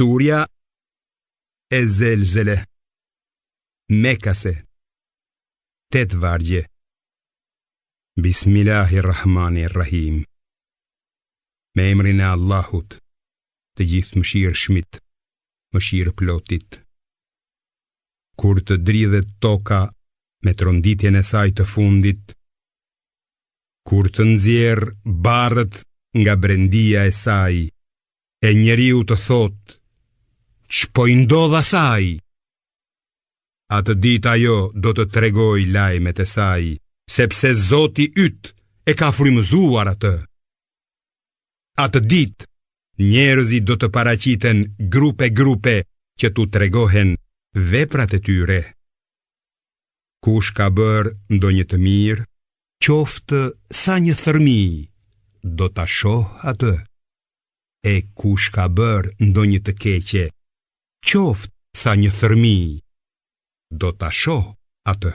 Surja e Zelzele, Mekase, 8 vargje. Bismillahirrahmanirrahim. Me emrin e Allahut, të gjithë mëshirshmit, mëshirë plotit. Kur të dridhet toka me tronditjen e saj të fundit, kur të nxjerr barrët nga brendia e saj, e njeriu të thotë, ç'po i ndodh asaj? Atë ditë ajo do të tregoj lajmet e saj, sepse Zoti yt e ka frymëzuar atë. Atë ditë njerëzit do të paraqiten grupe që tu tregohen veprat e tyre. Kush ka bërë ndonjë të mirë, qoftë sa një thërmi, do ta shoh atë. E kush ka bërë ndonjë të keqe, qoftë sa një thërmi, do ta shoh atë.